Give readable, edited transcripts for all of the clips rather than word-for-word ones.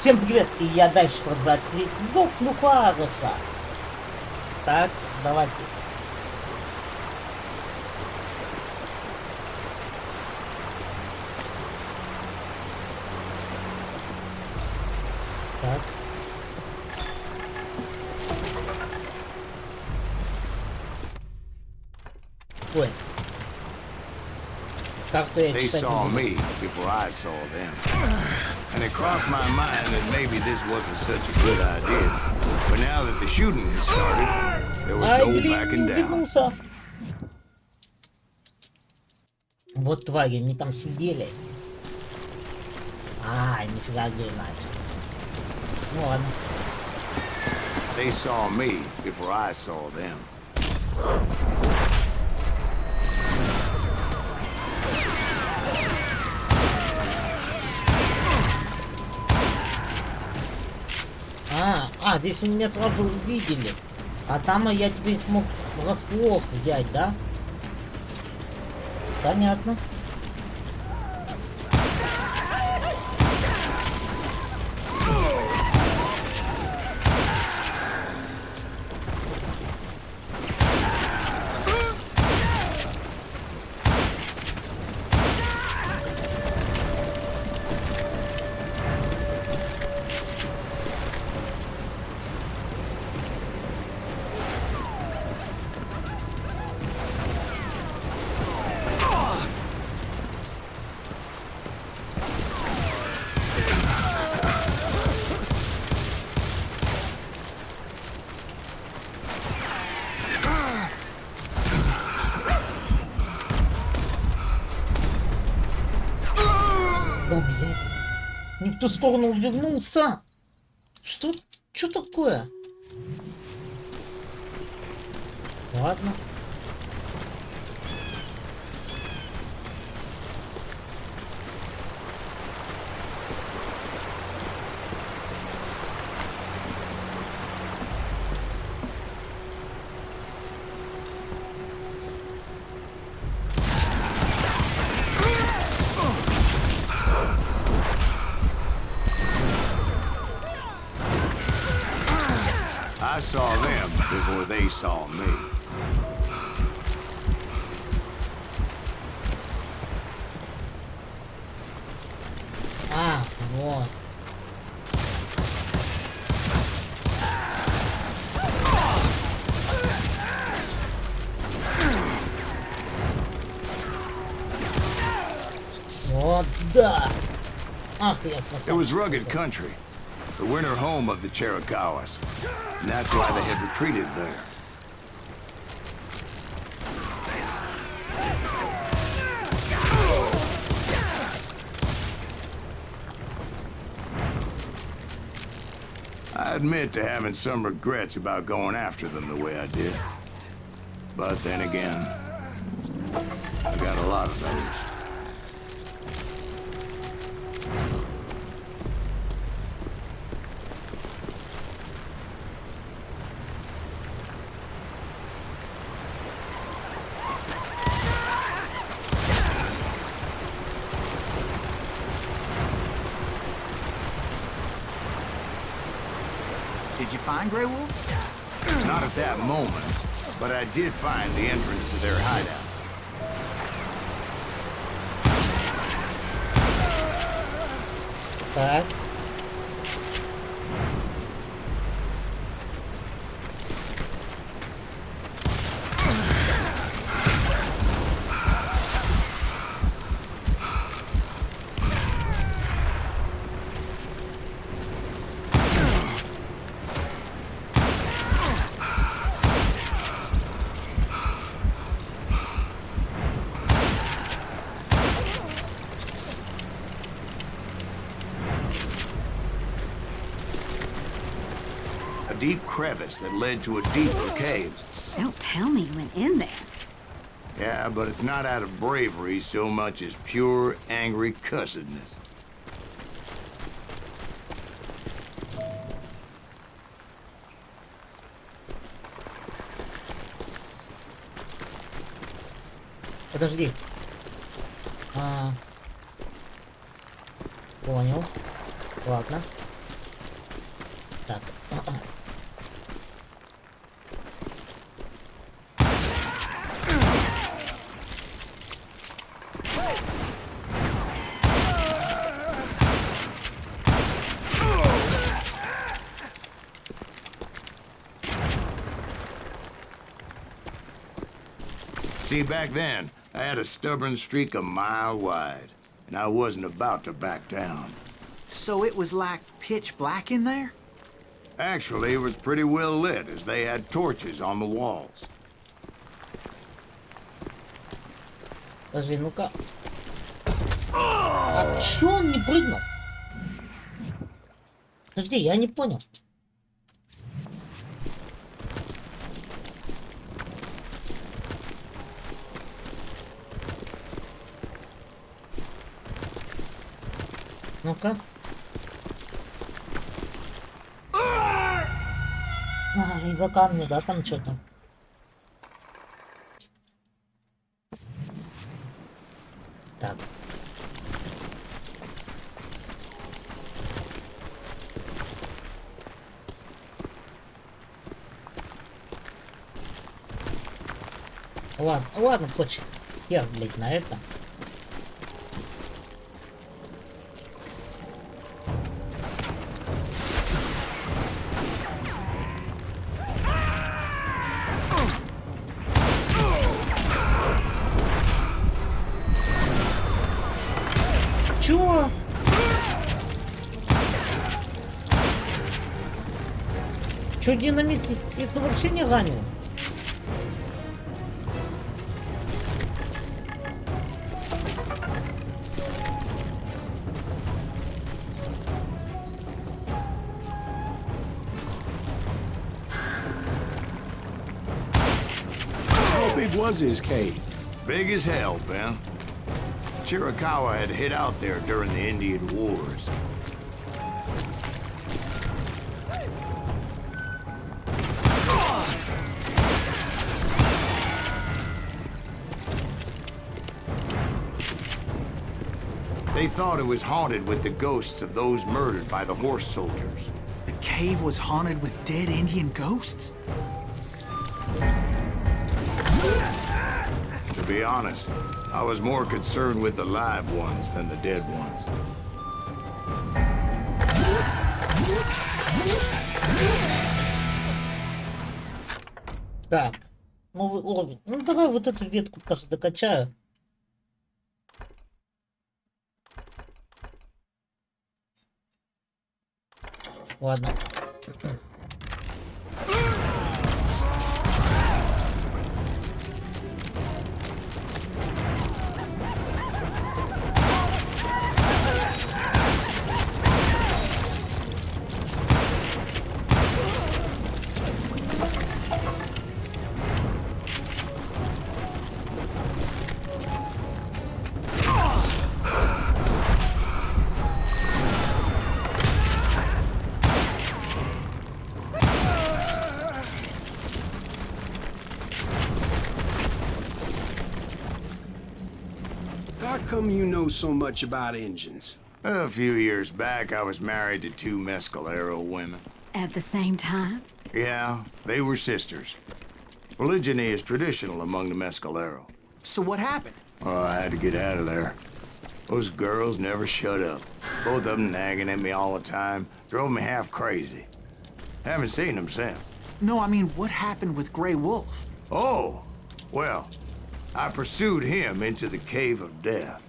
Всем привет, и я дальше продолжаю ну Хуареса. Так, давайте. Так. Ой. Карту я They читать не saw буду. me before I saw them. And it crossed my mind that maybe this wasn't such a good idea. But now that the shooting had started, there was Ай, no блин, backing не down. убегнулся. Вот твари, они там сидели. Нифига где иначе. Ну ладно. They saw me before I saw them. Здесь они меня сразу увидели. А там я теперь смог врасплох взять, да? Понятно. О, блядь. Не в ту сторону вернулся. Что такое? Ладно. I saw them before they saw me. Вот. Вот, да. Ах, я It was rugged country, the winter home of the Chiricahuas. And that's why they had retreated there. I admit to having some regrets about going after them the way I did. But then again, I got a lot of those. Did you find Grey Wolf? Not at that moment, but I did find the entrance to their hideout. Так. A deep crevice that led to a deeper cave. Don't tell me you went in there. Yeah, but it's not out of bravery so much as pure, angry cussedness. Подожди. Понял. Ладно. Так. See, back then, I had a stubborn streak a mile wide, and I wasn't about to back down. So it was like pitch black in there? Actually, it was pretty well lit, as they had torches on the walls. Подожди, ну-ка. А чё он не прыгнул? Подожди, я не понял. Ну-ка. И за камни, да, там что-то. Так. Ладно, ладно, хочешь. Я, блядь, на это. Чё? Чё динамит? Их вообще не ранил. How big was his cave? Big as hell, Ben. Chiricahua had hid out there during the Indian Wars. They thought it was haunted with the ghosts of those murdered by the horse soldiers. The cave was haunted with dead Indian ghosts? To be honest, I was more concerned with the live ones than the dead ones. Так. Новый уровень. Ну давай вот эту ветку просто докачаю. Ладно. How come you know so much about engines? A few years back, I was married to two Mescalero women. At the same time? Yeah, they were sisters. Polygyny is traditional among the Mescalero. So what happened? Oh, I had to get out of there. Those girls never shut up. Both of them nagging at me all the time. Drove me half crazy. Haven't seen them since. No, I mean, what happened with Grey Wolf? Oh, well, I pursued him into the Cave of Death.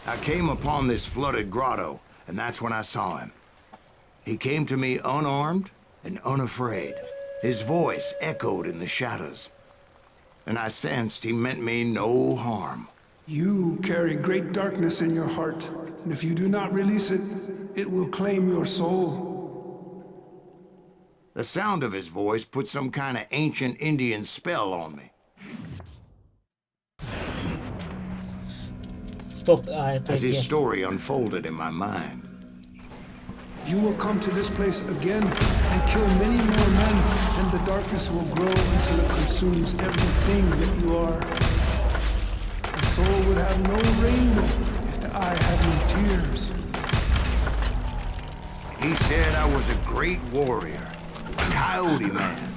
I came upon this flooded grotto, and that's when I saw him. He came to me unarmed and unafraid. His voice echoed in the shadows, and I sensed he meant me no harm. You carry great darkness in your heart, and if you do not release it, it will claim your soul. The sound of his voice put some kind of ancient Indian spell on me. Стоп, а это As his где? story unfolded in my mind. You will come to this place again and kill many more men, and the darkness will grow until it consumes everything that you are. The soul would have no rainbow if the eye had no tears. He said I was a great warrior, a coyote man,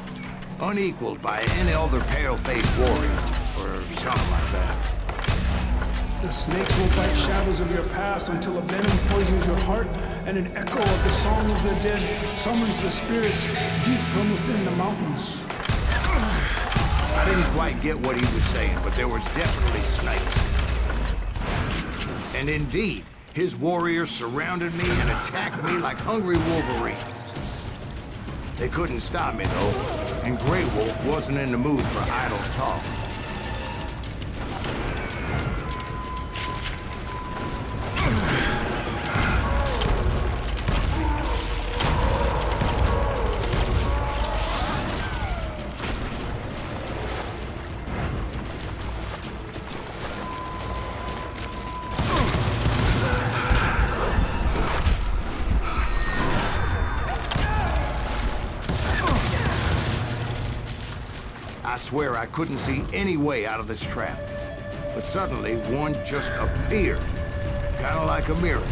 unequaled by any other pale-faced warrior, or something like that. The snakes will bite shadows of your past until a venom poisons your heart, and an echo of the song of the dead summons the spirits deep from within the mountains. I didn't quite get what he was saying, but there was definitely snakes. And indeed, his warriors surrounded me and attacked me like hungry wolverines. They couldn't stop me, though, and Grey Wolf wasn't in the mood for idle talk. I swear I couldn't see any way out of this trap. But suddenly, one just appeared. Kind of like a miracle.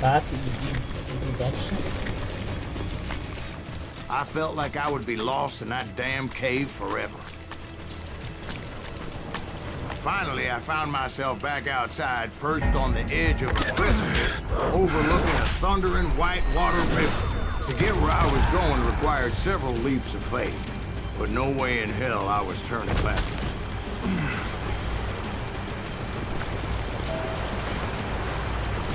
Так, иди дальше. I felt like I would be lost in that damn cave forever. Finally, I found myself back outside, perched on the edge of a precipice, overlooking a thundering whitewater river. To get where I was going required several leaps of faith, but no way in hell I was turning back.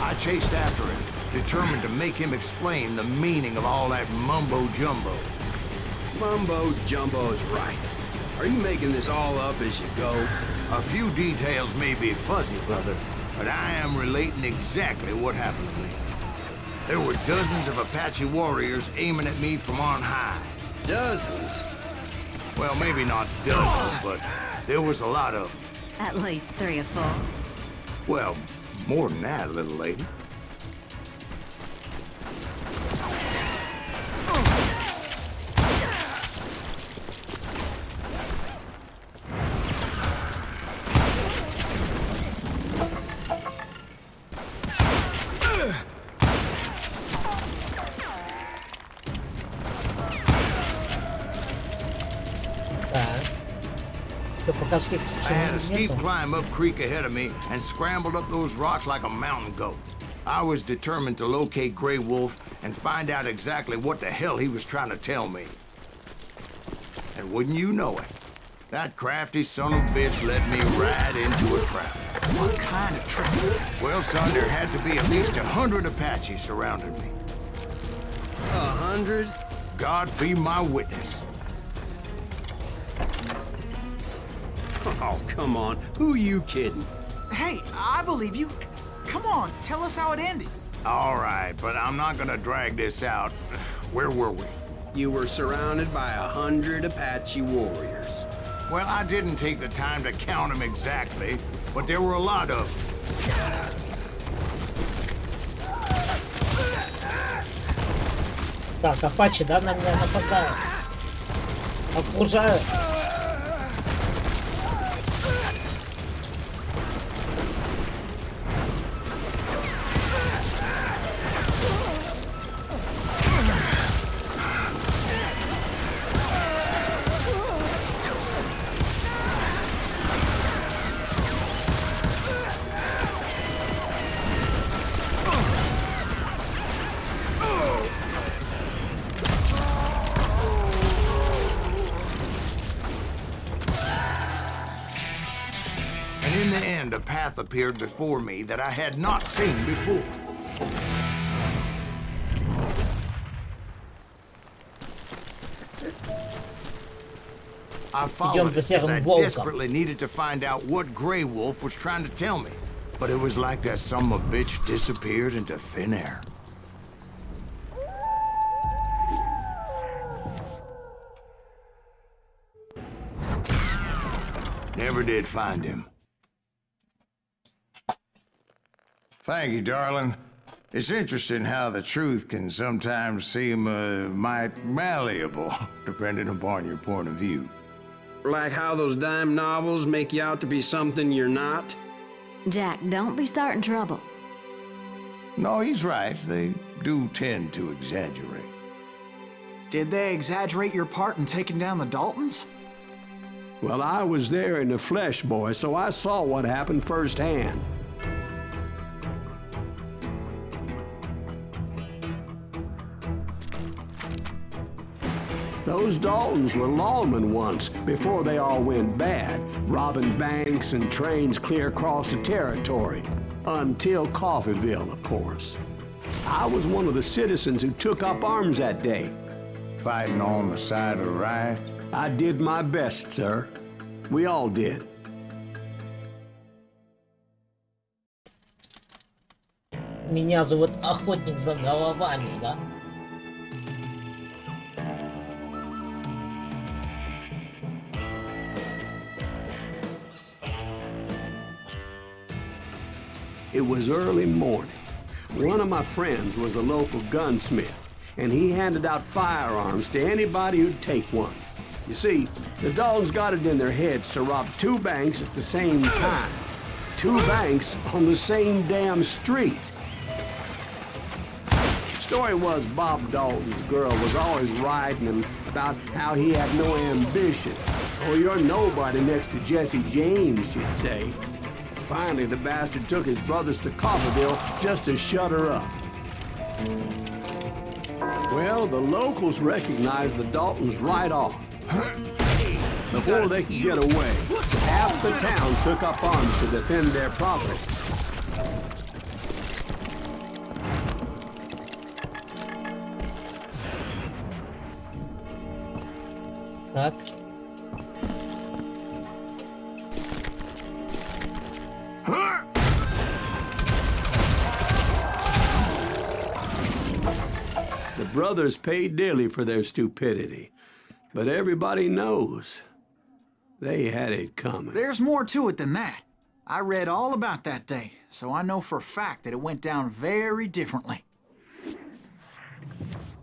I chased after him, determined to make him explain the meaning of all that mumbo-jumbo. Mumbo-jumbo's right. Are you making this all up as you go? A few details may be fuzzy, brother, but I am relating exactly what happened to me. There were dozens of Apache warriors aiming at me from on high. Dozens? Well, maybe not dozens, but there was a lot of them. At least 3 or 4. Well, more than that, little lady. I had a steep climb up creek ahead of me and scrambled up those rocks like a mountain goat. I was determined to locate Grey Wolf and find out exactly what the hell he was trying to tell me. And wouldn't you know it, that crafty son of a bitch led me right into a trap. What kind of trap? Well, son, there had to be at least 100 Apaches surrounding me. 100? God be my witness. Oh, come on. Who you kidding? Hey, I believe you. Come on, tell us how it ended. All right, but I'm not gonna drag this out. Where were we? You were surrounded by 100 Apache warriors. Well, I didn't take the time to count them exactly, but there were a lot of them. Так, Апачи, да, на меня нападают. Окружают. In the end, a path appeared before me that I had not seen before. I followed it as I desperately needed to find out what Grey Wolf was trying to tell me. But it was like that son of a bitch disappeared into thin air. Never did find him. Thank you, darling. It's interesting how the truth can sometimes seem might malleable, depending upon your point of view. Like how those dime novels make you out to be something you're not? Jack, don't be starting trouble. No, he's right. They do tend to exaggerate. Did they exaggerate your part in taking down the Daltons? Well, I was there in the flesh, boy, so I saw what happened firsthand. Those Daltons were lawmen once, before they all went bad, robbing banks and trains clear across the territory. Until Coffeeville, of course. I was one of the citizens who took up arms that day. Fighting on the side of the right? I did my best, sir. We all did. Меня зовут Охотник за головами, да? It was early morning. One of my friends was a local gunsmith, and he handed out firearms to anybody who'd take one. You see, the Daltons got it in their heads to rob 2 banks at the same time. 2 banks on the same damn street. Story was Bob Dalton's girl was always writing him about how he had no ambition. Oh, you're nobody next to Jesse James, she'd say. Finally, the bastard took his brothers to Coffeeville just to shut her up. Well, the locals recognized the Daltons right off. Before they could get away, half the town took up arms to defend their property. Так. The brothers paid dearly for their stupidity, but everybody knows they had it coming. There's more to it than that. I read all about that day, so I know for a fact that it went down very differently.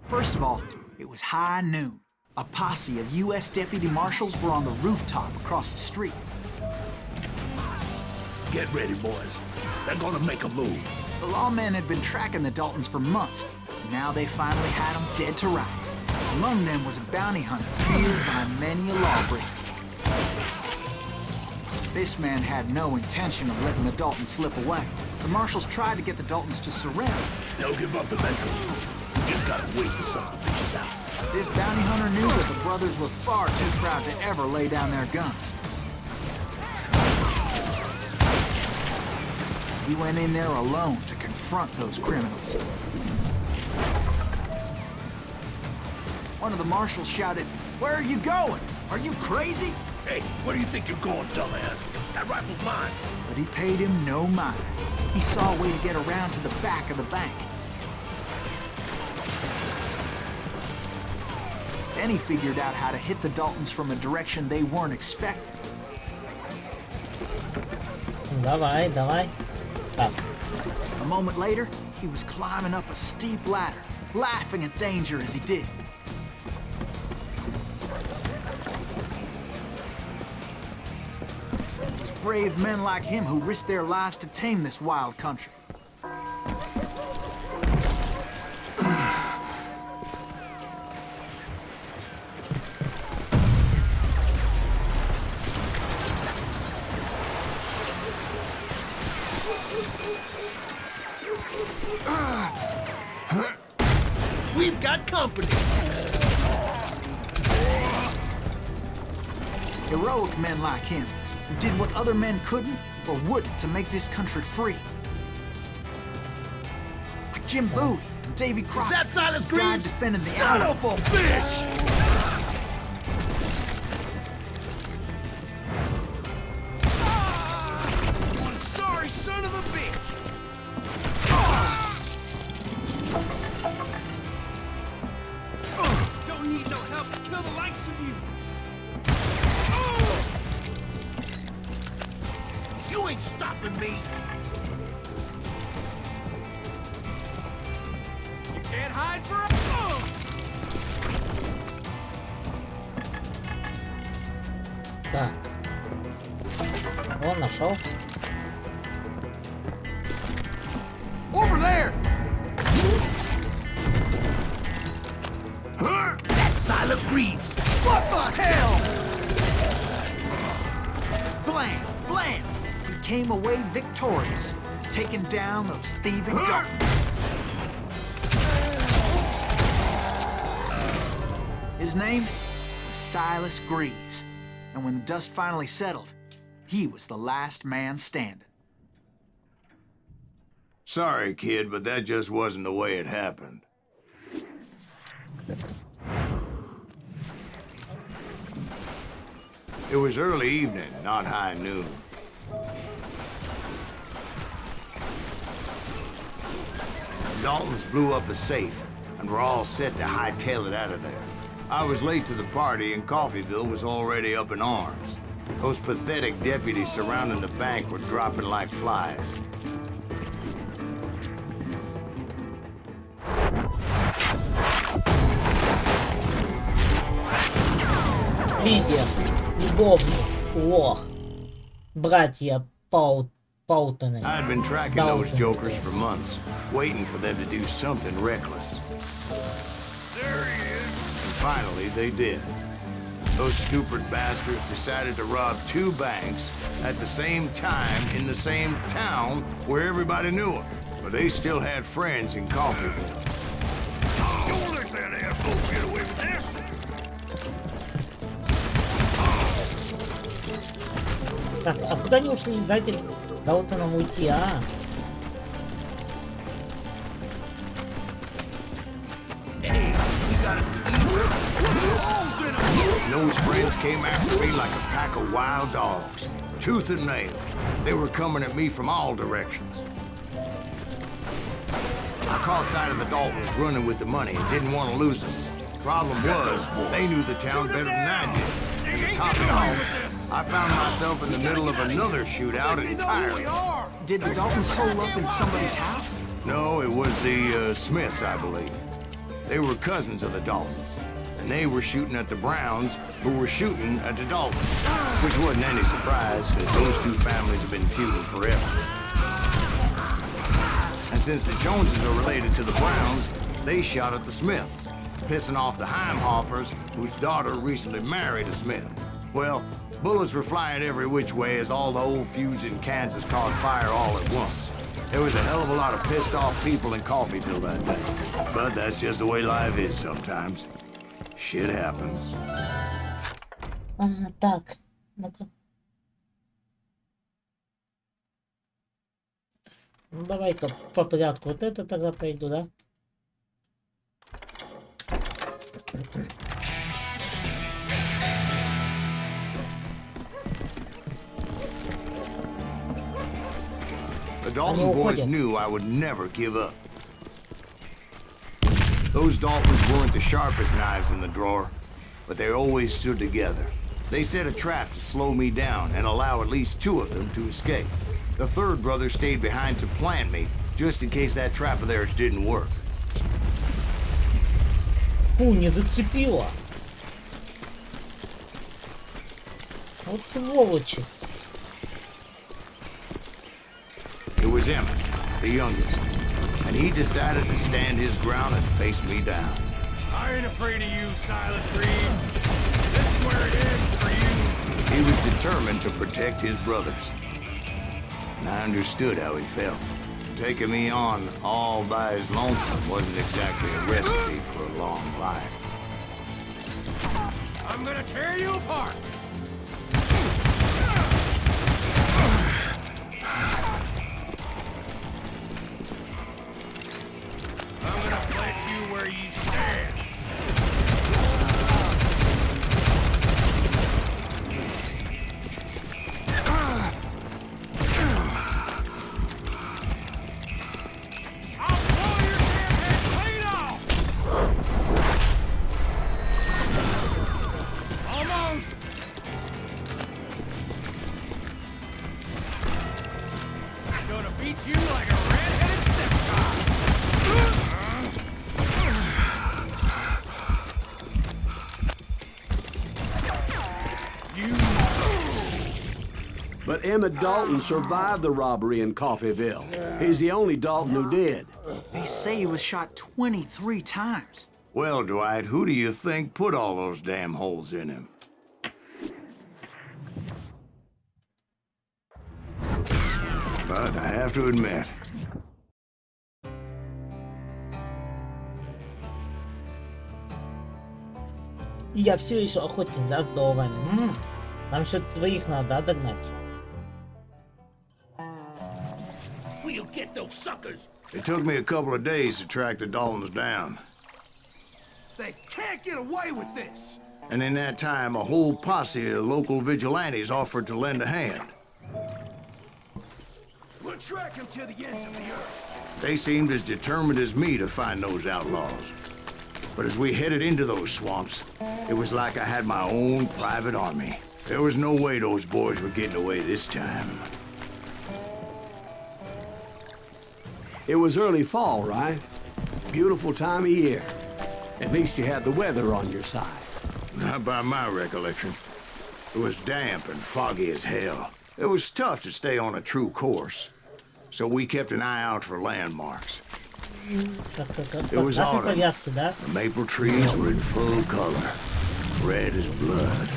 First of all, it was high noon. A posse of U.S. deputy marshals were on the rooftop across the street. Get ready, boys. They're gonna make a move. The lawmen had been tracking the Daltons for months. Now they finally had them dead to rights. Among them was a bounty hunter feared by many a lawbreaker. This man had no intention of letting the Daltons slip away. The marshals tried to get the Daltons to surrender. They'll give up eventually. We just gotta wait for some of the bitches out. This bounty hunter knew that the brothers were far too proud to ever lay down their guns. He went in there alone to confront those criminals. One of the marshals shouted, "Where are you going? Are you crazy?" Hey, where do you think you're going, dumbass? That rifle's mine. But he paid him no mind. He saw a way to get around to the back of the bank. Then he figured out how to hit the Daltons from a direction they weren't expecting. Давай, давай. Так. A moment later, he was climbing up a steep ladder, laughing at danger as he did. It was brave men like him who risked their lives to tame this wild country. We've got company. Heroic men like him, who did what other men couldn't or wouldn't to make this country free. Like Jim Bowie and Davy Crockett, That Silas who died Greaves? defending the Son island. of a bitch! One sorry son of a bitch! Don't need no help to kill the likes of you. You ain't stopping me. ride for a... Так. О, нашел. Over there! That's Silas Greaves. What the hell? Blam! Blam! He came away victorious, taking down those thieving Daltons. His name was Silas Greaves, and when the dust finally settled, he was the last man standing. Sorry, kid, but that just wasn't the way it happened. It was early evening, not high noon. The Daltons blew up a safe, and were all set to hightail it out of there. I was late to the party, and Coffeyville was already up in arms. Those pathetic deputies surrounding the bank were dropping like flies. Лидер, любовник, лох. Братья Паутоны. I had been tracking those jokers for months, waiting for them to do something reckless. There he is. And finally, they did. Those stupid bastards decided to rob 2 banks at the same time in the same town where everybody knew them. But they still had friends in Coffeyville. Don't let that asshole get away with this. Так, а куда они ушли? Дайте Даутонам уйти, а? Hey, you got us evil. What's your arms in him? Those friends came after me like a pack of wild dogs, tooth and nail. They were coming at me from all directions. I caught sight of the Daltons running with the money and didn't want to lose them. Problem was, they knew the town better than I did. And to top it off, I found myself in the middle of another shootout entirely. Did the Daltons hole up in somebody's house? No, it was the Smiths, I believe. They were cousins of the Daltons, and they were shooting at the Browns, who were shooting at the Daltons, which wasn't any surprise, because those 2 families have been feuding forever. And since the Joneses are related to the Browns, they shot at the Smiths, pissing off the Heimhoffers, whose daughter recently married a Smith. Well, bullets were flying every which way as all the old feuds in Kansas caught fire all at once. There was a hell of a lot of pissed off people in Coffeyville that day. But that's just the way life is sometimes. Shit happens. Ага, так. Ну-ка. Ну давай-ка по порядку. Вот это тогда пойду, да? The Dalton boys knew I would never give up. Those Daltons weren't the sharpest knives in the drawer, but they always stood together. They set a trap to slow me down and allow at least 2 of them to escape. The 3rd brother stayed behind to plant me, just in case that trap of theirs didn't work. Фу, не зацепила. Вот сволочи. It was Emmett, the youngest, and he decided to stand his ground and face me down. I ain't afraid of you, Silas Greaves. This is where it ends for you. He was determined to protect his brothers. And I understood how he felt. Taking me on all by his lonesome wasn't exactly a recipe for a long life. I'm gonna tear you apart. I'm gonna plant you where you stand. Beat you like a red-headed stepchild. Emmett Dalton survived the robbery in Coffeyville. He's the only Dalton who did. They say he was shot 23 times. Well, Dwight, who do you think put all those damn holes in him? But I have to admit, Я все еще охотник, да, вдовами. Нам еще двоих надо, да, догнать? it took me a couple of days to track the Daltons down. They can't get away with this! And in that time, a whole posse of local vigilantes offered to lend a hand. We'll track him to the ends of the earth. They seemed as determined as me to find those outlaws. But as we headed into those swamps, it was like I had my own private army. There was no way those boys were getting away this time. It was early fall, right? Beautiful time of year. At least you had the weather on your side. Not by my recollection. It was damp and foggy as hell. It was tough to stay on a true course. So we kept an eye out for landmarks. It was autumn. The maple trees were in full color, red as blood.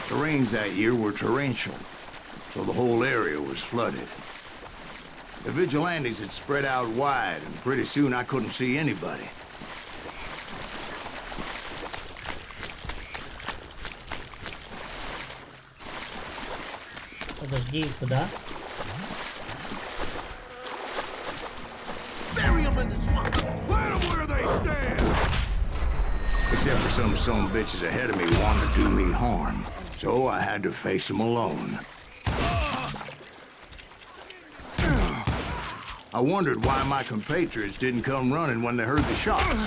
The rains that year were torrential, so the whole area was flooded. The vigilantes had spread out wide, and pretty soon I couldn't see anybody. Подожди, куда? Bury him in the swamp! Plant him where they stand! Except for some bitches ahead of me wanted to do me harm. So I had to face them alone. I wondered why my compatriots didn't come running when they heard the shots.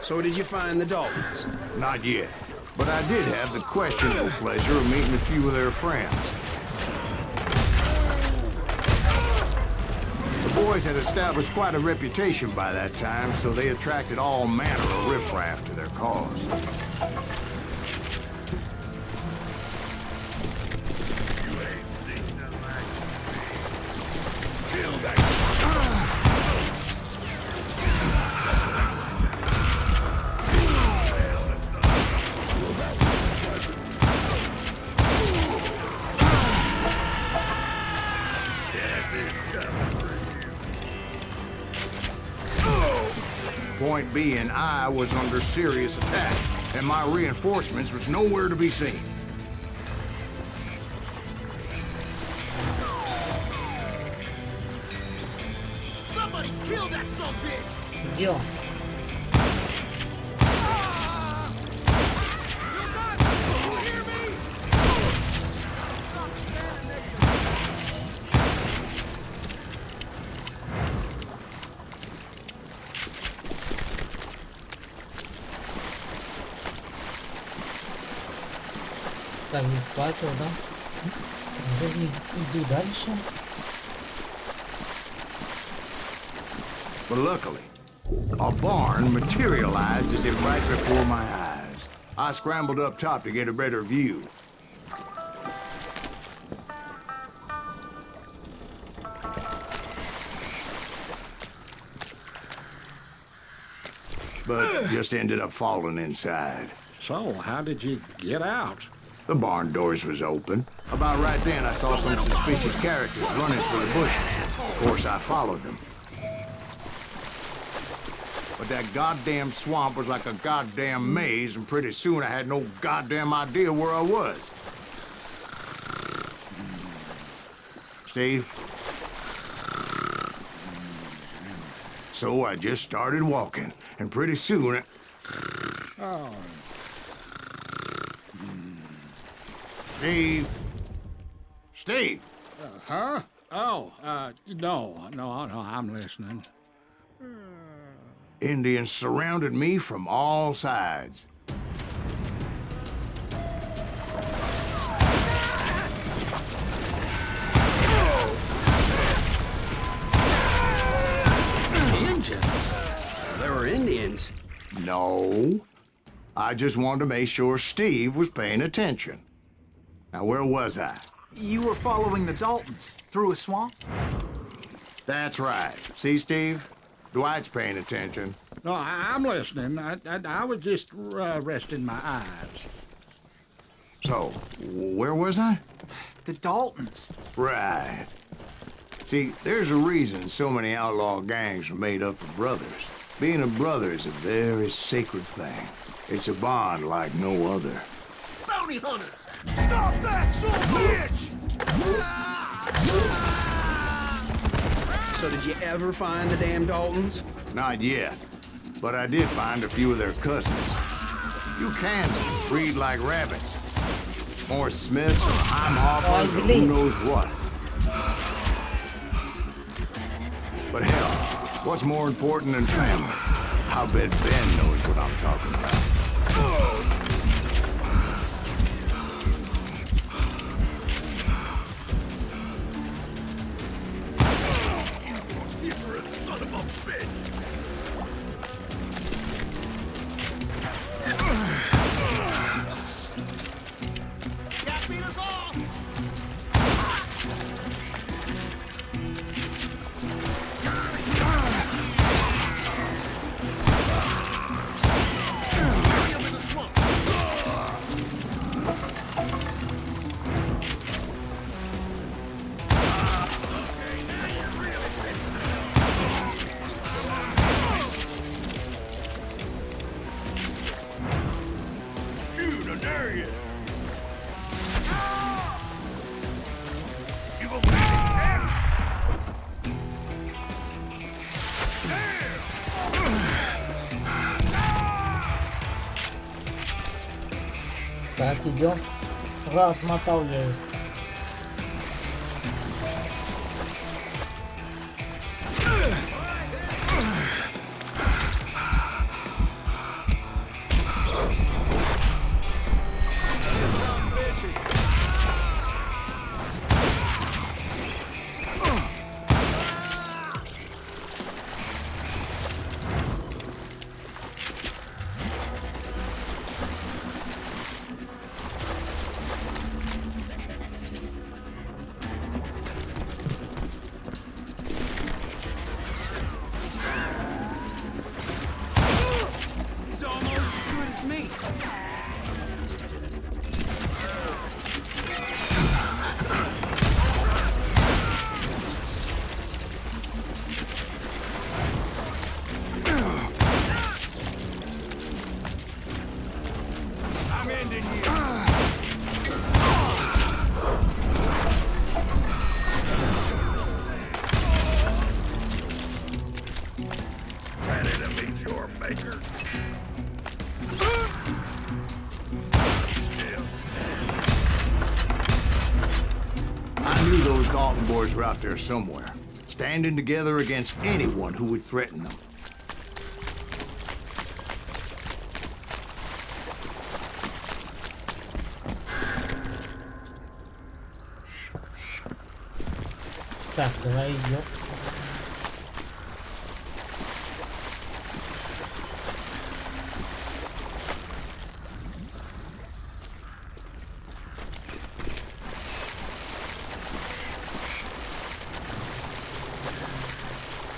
So did you find the Daltons? Not yet, but I did have the questionable pleasure of meeting a few of their friends. The boys had established quite a reputation by that time, so they attracted all manner of riffraff to their cause. Point being, I was under serious attack, and my reinforcements was nowhere to be seen. Somebody kill that sumbitch! Где он? Так, не схватил, да? Даже иду дальше. But luckily, a barn materialized as if right before my eyes. I scrambled up top to get a better view. But just ended up falling inside. So, how did you get out? The barn doors was open. About right then, I saw some suspicious characters running through the bushes. Of course, I followed them. But that goddamn swamp was like a goddamn maze, and pretty soon I had no goddamn idea where I was. Steve? So I just started walking, and pretty soon... Oh. Steve? Steve? Huh? Oh, no, I'm listening. Indians surrounded me from all sides. There were Indians. No. I just wanted to make sure Steve was paying attention. Now, where was I? You were following the Daltons through a swamp? That's right. See, Steve? Dwight's paying attention. No, I'm listening. I was just resting my eyes. So, where was I? The Daltons. Right. See, there's a reason so many outlaw gangs are made up of brothers. Being a brother is a very sacred thing. It's a bond like no other. Bounty hunters! Stop that, son of a bitch! So did you ever find the damn Daltons? Not yet, but I did find a few of their cousins. You Kansans breed like rabbits. More Smiths or Heimhoffers or who knows what. But hell, what's more important than family? I'll bet Ben knows what I'm talking about. Son of a bitch! Can't beat us all! Shoot, I dare you! You gonna get it, man? Так, идем. Раз, мотал я их. He's almost as good as me. I'm ending you. Ready to meet your maker? Still standing. I knew those Dalton boys were out there somewhere, standing together against anyone who would threaten them. Так, давай идем.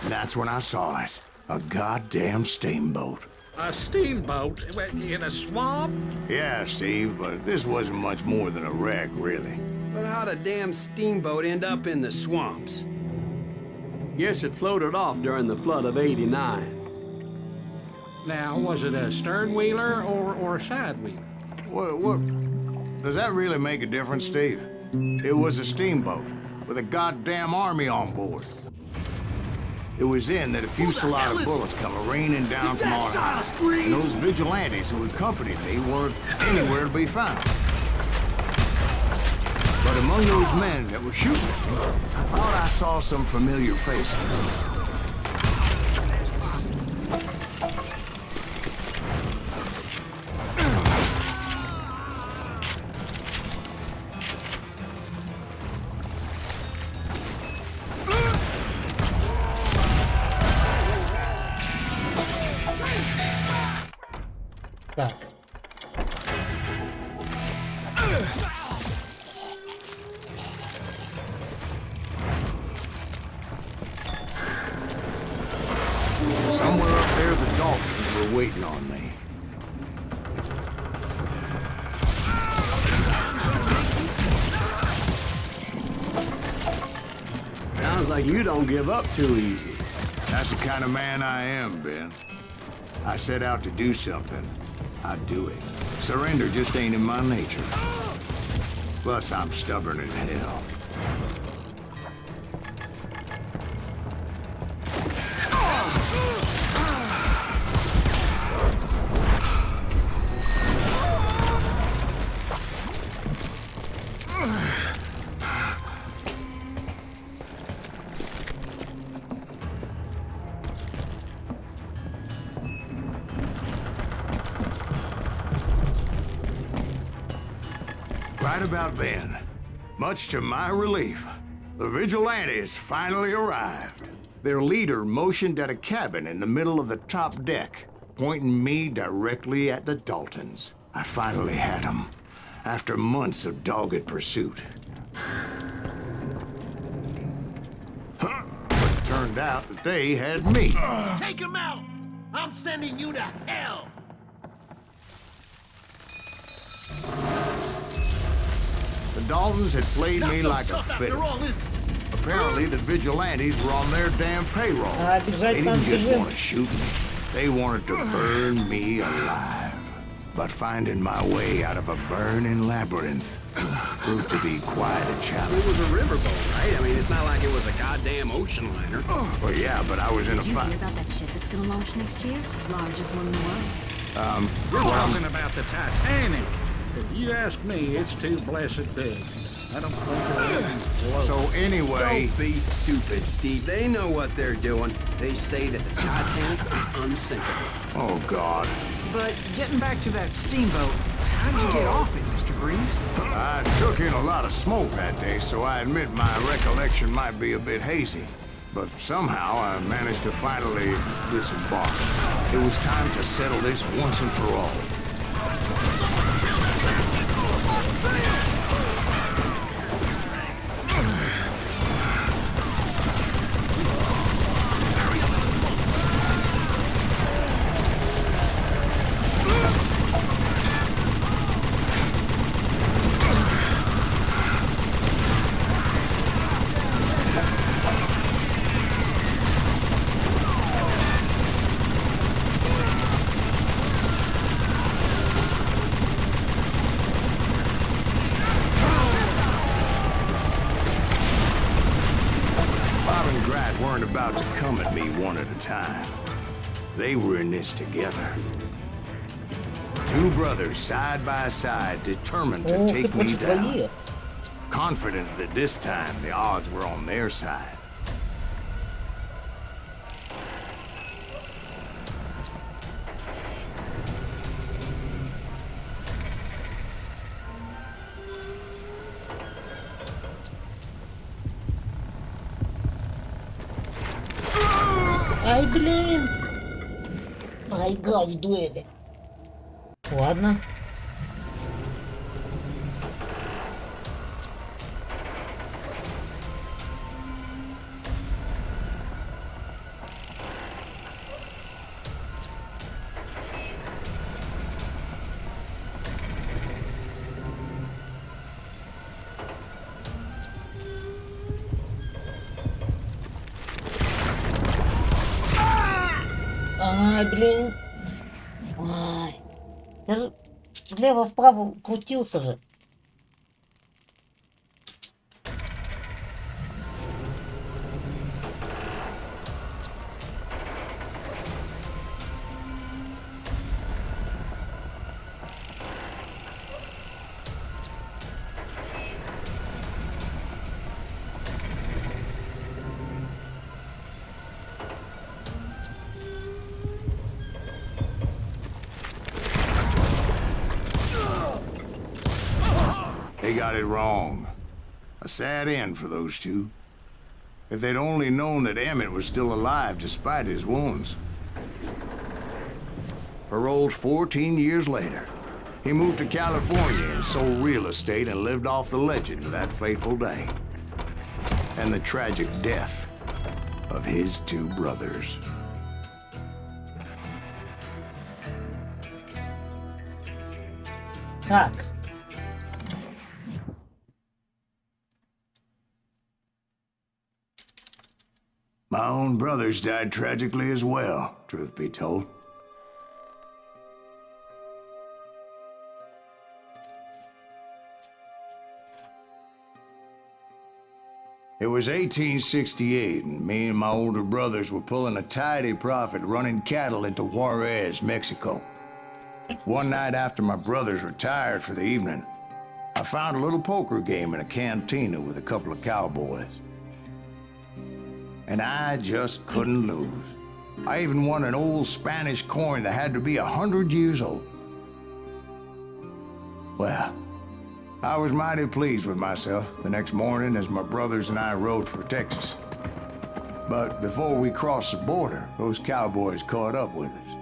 And that's when I saw it. A goddamn steamboat. A steamboat in a swamp? Yeah, Steve, but this wasn't much more than a wreck, really. But how'd a damn steamboat end up in the swamps? Guess it floated off during the flood of '89. Now, was it a stern wheeler or a side wheeler? What? Does that really make a difference, Steve? It was a steamboat with a goddamn army on board. It was then that a fusillade of bullets come raining down from on high, and those vigilantes who accompanied me weren't anywhere to be found. But among those men that were shooting at me, I thought I saw some familiar faces. Так. Somewhere up there, the Daltons were waiting on me. Sounds like you don't give up too easy. That's the kind of man I am, Ben. I set out to do something, I'd do it. Surrender just ain't in my nature. Plus, I'm stubborn as hell. Right about then, much to my relief, the vigilantes finally arrived. Their leader motioned at a cabin in the middle of the top deck, pointing me directly at the Daltons. I finally had them, after months of dogged pursuit. But it turned out that they had me. Take him out! I'm sending you to hell! The Daltons had played me like a fiddle. Apparently, the vigilantes were on their damn payroll. They didn't just want to shoot me. They wanted to burn me alive. But finding my way out of a burning labyrinth proved to be quite a challenge. It was a riverboat, right? I mean, it's not like it was a goddamn ocean liner. Well, yeah, but I was in a Did you fight. hear about that ship that's gonna launch next year? Largest one in the world. We're talking about the Titanic. If you ask me, it's too blessed big. I don't think it'll even float. So anyway, Don't be stupid, Steve. They know what they're doing. They say that the Titanic is unsinkable. oh God, But getting back to that steamboat, how did you get off it, Mr. Greaves? I took in a lot of smoke that day, so I admit my recollection might be a bit hazy. But somehow I managed to finally disembark. It was time to settle this once and for all. Weren't about to come at me one at a time. They were in this together. Two brothers side by side, determined to Ух ты, take me против down. твоих. Confident that this time the odds were on their side. Ай, блин! Проиграл в дуэли. Ладно. Ай, блин. Ай. Я же влево-вправо крутился же. They got it wrong. A sad end for those two. If they'd only known that Emmett was still alive despite his wounds. paroled 14 years later. He moved to California and sold real estate and lived off the legend of that fateful day. And the tragic death of his two brothers. Так. My own brothers died tragically as well, truth be told. It was 1868, and me and my older brothers were pulling a tidy profit running cattle into Juarez, Mexico. One night after my brothers retired for the evening, I found a little poker game in a cantina with a couple of cowboys. And I just couldn't lose. I even won an old Spanish coin that had to be 100 years old. Well, I was mighty pleased with myself the next morning as my brothers and I rode for Texas. But before we crossed the border, those cowboys caught up with us.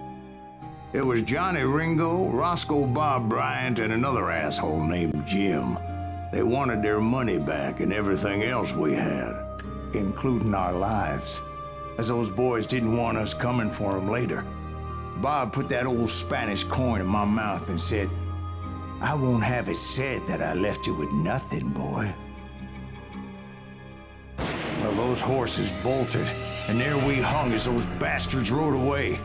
It was Johnny Ringo, Roscoe Bob Bryant, and another asshole named Jim. They wanted their money back and everything else we had, including our lives, as those boys didn't want us coming for them later. Bob put that old Spanish coin in my mouth and said, "I won't have it said that I left you with nothing, boy." Well, those horses bolted, and there we hung as those bastards rode away.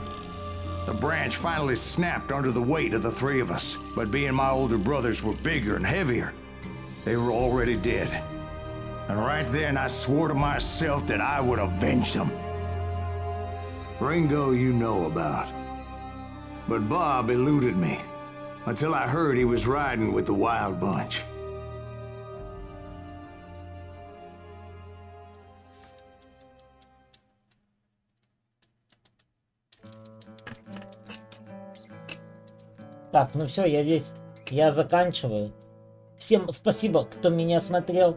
The branch finally snapped under the weight of the three of us, but being my older brothers were bigger and heavier, they were already dead. And right then I swore to myself that I would avenge them. Ringo you know about. But Bob eluded me, until I heard he was riding with the Wild Bunch. Так, ну все, я заканчиваю. Всем спасибо, кто меня смотрел.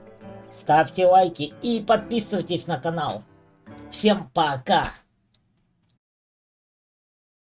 Ставьте лайки и подписывайтесь на канал. Всем пока!